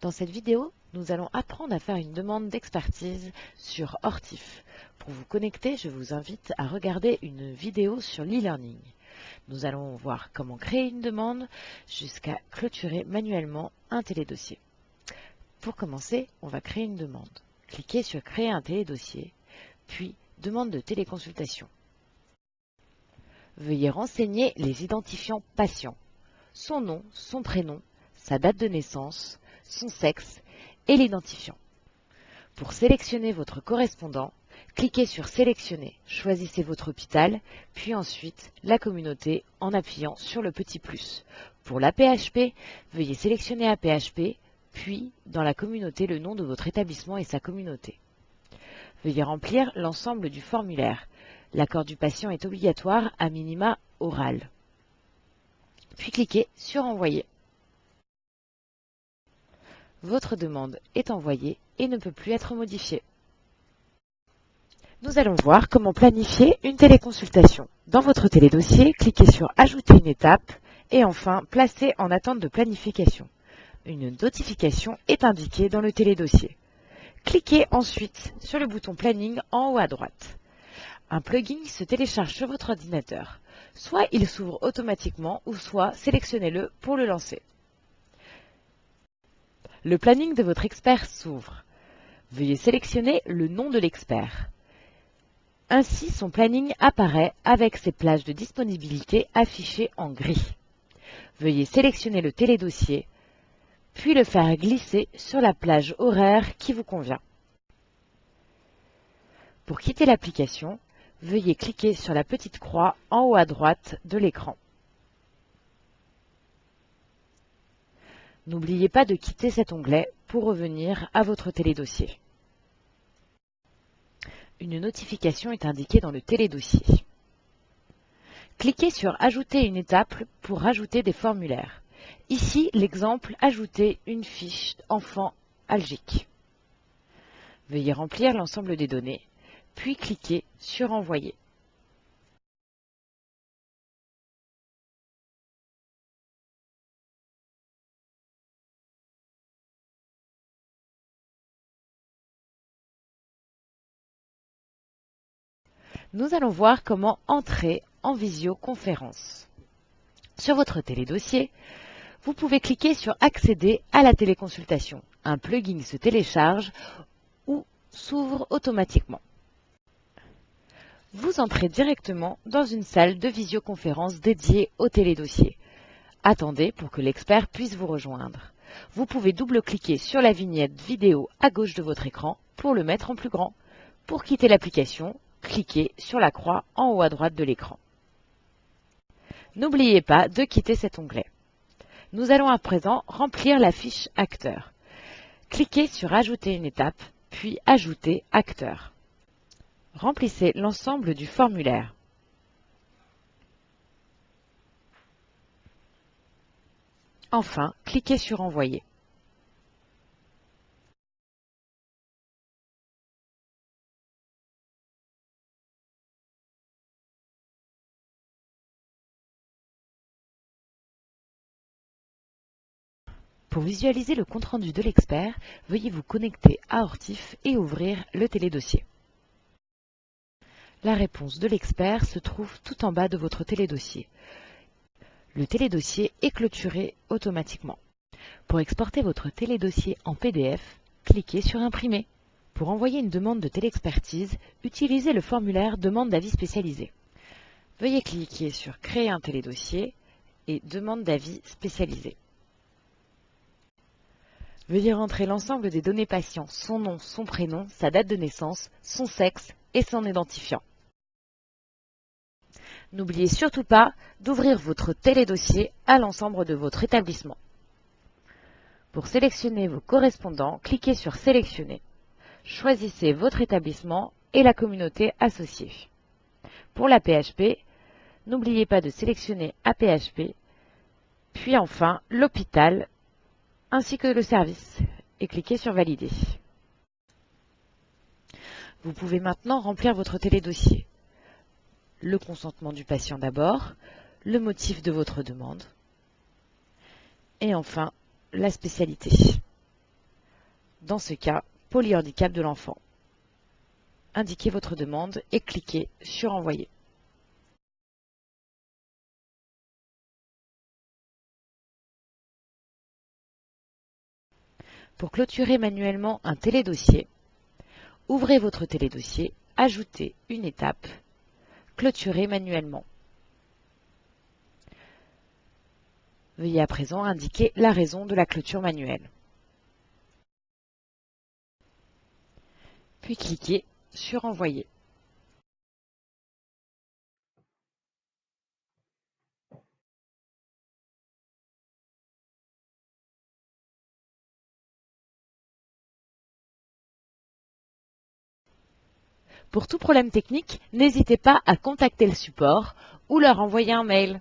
Dans cette vidéo, nous allons apprendre à faire une demande d'expertise sur Hortif. Pour vous connecter, je vous invite à regarder une vidéo sur l'e-learning. Nous allons voir comment créer une demande jusqu'à clôturer manuellement un télédossier. Pour commencer, on va créer une demande. Cliquez sur Créer un télédossier, puis Demande de téléconsultation. Veuillez renseigner les identifiants patients, son nom, son prénom, sa date de naissance, son sexe et l'identifiant. Pour sélectionner votre correspondant, cliquez sur Sélectionner, choisissez votre hôpital, puis ensuite la communauté en appuyant sur le petit plus. Pour l'AP-HP, veuillez sélectionner AP-HP, puis dans la communauté le nom de votre établissement et sa communauté. Veuillez remplir l'ensemble du formulaire. L'accord du patient est obligatoire à minima oral. Puis cliquez sur Envoyer. Votre demande est envoyée et ne peut plus être modifiée. Nous allons voir comment planifier une téléconsultation. Dans votre télédossier, cliquez sur Ajouter une étape et enfin Placer en attente de planification. Une notification est indiquée dans le télédossier. Cliquez ensuite sur le bouton Planning en haut à droite. Un plugin se télécharge sur votre ordinateur. Soit il s'ouvre automatiquement ou soit sélectionnez-le pour le lancer. Le planning de votre expert s'ouvre. Veuillez sélectionner le nom de l'expert. Ainsi, son planning apparaît avec ses plages de disponibilité affichées en gris. Veuillez sélectionner le télédossier, puis le faire glisser sur la plage horaire qui vous convient. Pour quitter l'application, veuillez cliquer sur la petite croix en haut à droite de l'écran. N'oubliez pas de quitter cet onglet pour revenir à votre télédossier. Une notification est indiquée dans le télédossier. Cliquez sur Ajouter une étape pour rajouter des formulaires. Ici, l'exemple Ajouter une fiche enfant algique. Veuillez remplir l'ensemble des données, puis cliquez sur Envoyer. Nous allons voir comment entrer en visioconférence. Sur votre télédossier, vous pouvez cliquer sur Accéder à la téléconsultation. Un plugin se télécharge ou s'ouvre automatiquement. Vous entrez directement dans une salle de visioconférence dédiée au télédossier. Attendez pour que l'expert puisse vous rejoindre. Vous pouvez double-cliquer sur la vignette vidéo à gauche de votre écran pour le mettre en plus grand. Pour quitter l'application, cliquez sur la croix en haut à droite de l'écran. N'oubliez pas de quitter cet onglet. Nous allons à présent remplir la fiche acteur. Cliquez sur Ajouter une étape, puis Ajouter acteur. Remplissez l'ensemble du formulaire. Enfin, cliquez sur Envoyer. Pour visualiser le compte-rendu de l'expert, veuillez vous connecter à Hortif et ouvrir le télédossier. La réponse de l'expert se trouve tout en bas de votre télédossier. Le télédossier est clôturé automatiquement. Pour exporter votre télédossier en PDF, cliquez sur Imprimer. Pour envoyer une demande de téléexpertise, utilisez le formulaire Demande d'avis spécialisé. Veuillez cliquer sur Créer un télédossier et Demande d'avis spécialisé. Veuillez rentrer l'ensemble des données patients, son nom, son prénom, sa date de naissance, son sexe et son identifiant. N'oubliez surtout pas d'ouvrir votre télédossier à l'ensemble de votre établissement. Pour sélectionner vos correspondants, cliquez sur Sélectionner. Choisissez votre établissement et la communauté associée. Pour l'AP-HP, n'oubliez pas de sélectionner AP-HP, puis enfin l'hôpital ainsi que le service et cliquez sur Valider. Vous pouvez maintenant remplir votre télédossier. Le consentement du patient d'abord, le motif de votre demande et enfin la spécialité. Dans ce cas, polyhandicap de l'enfant. Indiquez votre demande et cliquez sur Envoyer. Pour clôturer manuellement un télédossier, ouvrez votre télédossier, ajoutez une étape, clôturer manuellement. Veuillez à présent indiquer la raison de la clôture manuelle. Puis cliquez sur Envoyer. Pour tout problème technique, n'hésitez pas à contacter le support ou leur envoyer un mail.